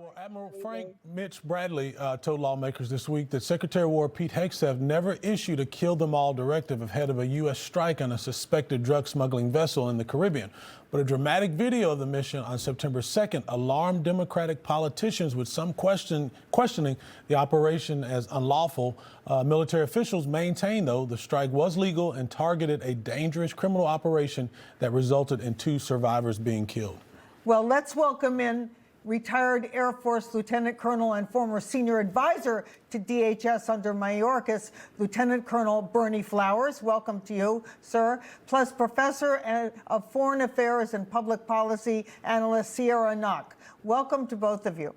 Well, Admiral Frank Mitch Bradley told lawmakers this week that Secretary of War Pete Hegseth never issued a kill them all directive ahead of a U.S. strike on a suspected drug smuggling vessel in the Caribbean. But a dramatic video of the mission on September 2nd alarmed Democratic politicians, with some questioning the operation as unlawful. Military officials maintain, though, the strike was legal and targeted a dangerous criminal operation that resulted in 2 survivors being killed. Well, let's welcome in retired Air Force Lieutenant Colonel and former senior advisor to DHS under Mayorkas, Lieutenant Colonel Bernie Flowers. Welcome to you, sir. Plus Professor of Foreign Affairs and Public Policy Analyst Sierra Knock. Welcome to both of you.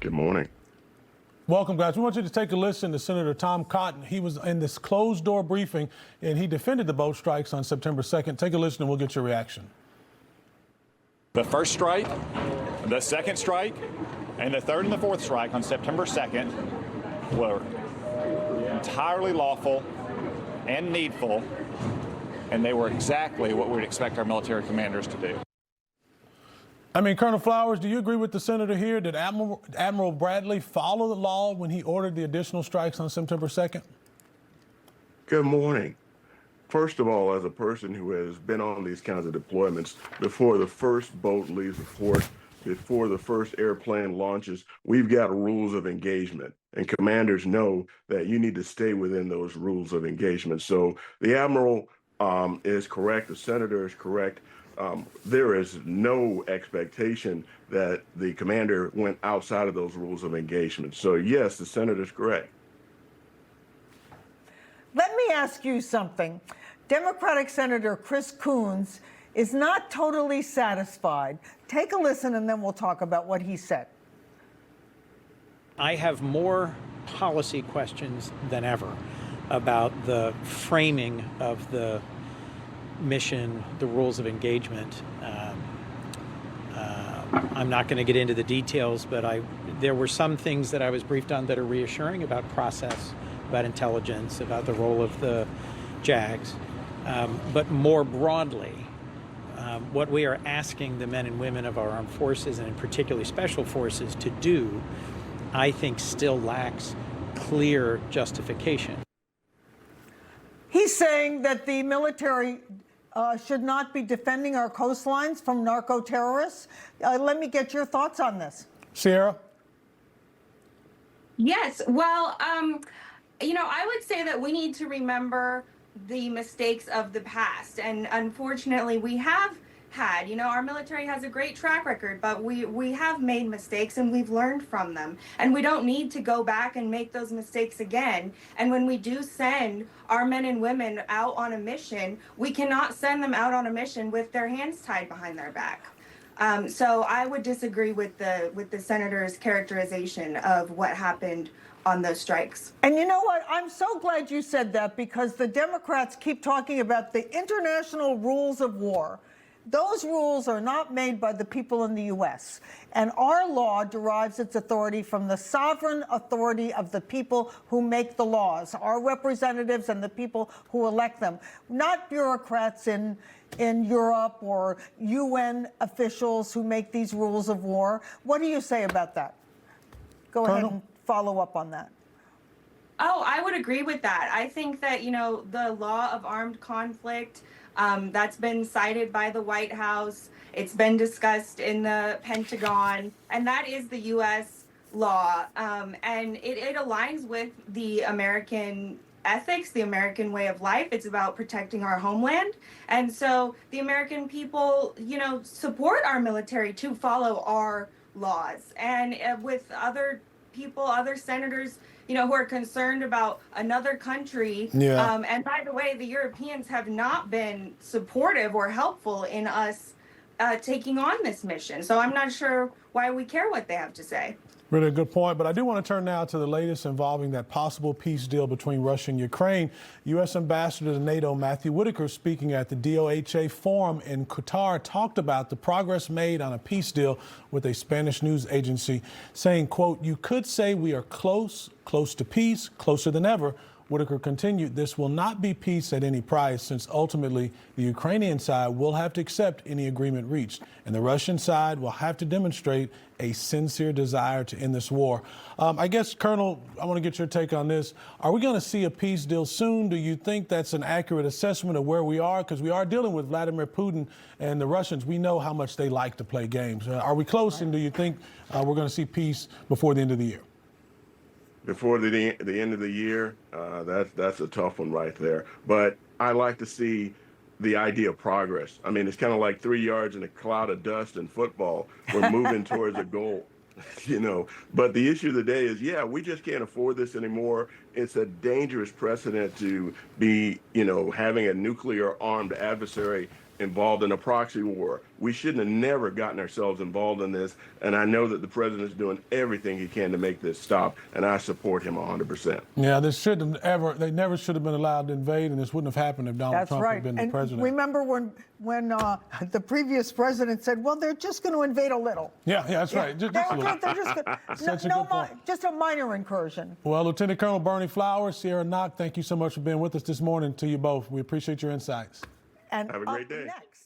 Good morning. Welcome, guys. We want you to take a listen to Senator Tom Cotton. He was in this closed-door briefing, and he defended the boat strikes on September 2nd. Take a listen, and we'll get your reaction. The first strike, the second strike, and the third and the fourth strike on September 2nd were entirely lawful and needful, and they were exactly what we'd expect our military commanders to do. I mean, Colonel Flowers, do you agree with the senator here? Did Admiral Bradley follow the law when he ordered the additional strikes on September 2nd? Good morning. First of all, as a person who has been on these kinds of deployments, before the first boat leaves the port, before the first airplane launches, we've got rules of engagement. And commanders know that you need to stay within those rules of engagement. So the Admiral is correct. The Senator is correct. There is no expectation that the commander went outside of those rules of engagement. So, yes, the Senator is correct. Let me ask you something. Democratic Senator Chris Coons is not totally satisfied. Take a listen, and then we'll talk about what he said. I have more policy questions than ever about the framing of the mission, the rules of engagement. I'm not going to get into the details, but there were some things that I was briefed on that are reassuring about process, about intelligence, about the role of the JAGs. But more broadly, what we are asking the men and women of our armed forces, and in particularly special forces, to do, I think still lacks clear justification. He's saying that the military should not be defending our coastlines from narco-terrorists. Let me get your thoughts on this. Sierra? Yes, well, I would say that we need to remember the mistakes of the past. And unfortunately, we have had, our military has a great track record, but we have made mistakes and we've learned from them. And we don't need to go back and make those mistakes again. And when we do send our men and women out on a mission, we cannot send them out on a mission with their hands tied behind their back. So I would disagree with the senator's characterization of what happened on those strikes. And you know what? I'm so glad you said that, because the Democrats keep talking about the international rules of war. Those rules are not made by the people in the U.S. And our law derives its authority from the sovereign authority of the people who make the laws, our representatives and the people who elect them, not bureaucrats in Europe or UN officials who make these rules of war. What do you say about that? Go ahead and follow up on that. Oh, I would agree with that. I think that, the law of armed conflict, that's been cited by the White House. It's been discussed in the Pentagon, and that is the U.S. law. And it aligns with the American ethics, the American way of life. It's about protecting our homeland. And so the American people, support our military to follow our laws. And with other people, other senators, who are concerned about another country. Yeah. And by the way, the Europeans have not been supportive or helpful in us taking on this mission. So I'm not sure why we care what they have to say. Really a good point. But I do want to turn now to the latest involving that possible peace deal between Russia and Ukraine. U.S. Ambassador to NATO Matthew Whitaker, speaking at the DOHA forum in Qatar, talked about the progress made on a peace deal with a Spanish news agency, saying, quote, "You could say we are close to peace, closer than ever. Whitaker continued, this will not be peace at any price, since ultimately the Ukrainian side will have to accept any agreement reached, and the Russian side will have to demonstrate a sincere desire to end this war. I guess, Colonel, I want to get your take on this. Are we going to see a peace deal soon? Do you think that's an accurate assessment of where we are? Because we are dealing with Vladimir Putin and the Russians. We know how much they like to play games. Are we close, and do you think we're going to see peace before the end of the year? Before the end of the year, that's a tough one right there. But I like to see the idea of progress. I mean, it's kind of like 3 yards in a cloud of dust in football. We're moving towards a goal, you know. But the issue of the day is, yeah, we just can't afford this anymore. It's a dangerous precedent to be, you know, having a nuclear armed adversary involved in a proxy war. We shouldn't have never gotten ourselves involved in this. And I know that the president's doing everything he can to make this stop, and I support him 100%. Yeah, they never should have been allowed to invade, and this wouldn't have happened if Donald Trump had been the president. Remember when the previous president said, well, they're just going to invade a little. Yeah, that's right. Just a little. Just just a minor incursion. Well, Lieutenant Colonel Bernie Flowers, Sierra Knock, thank you so much for being with us this morning. To you both, we appreciate your insights. And have a great day. Next.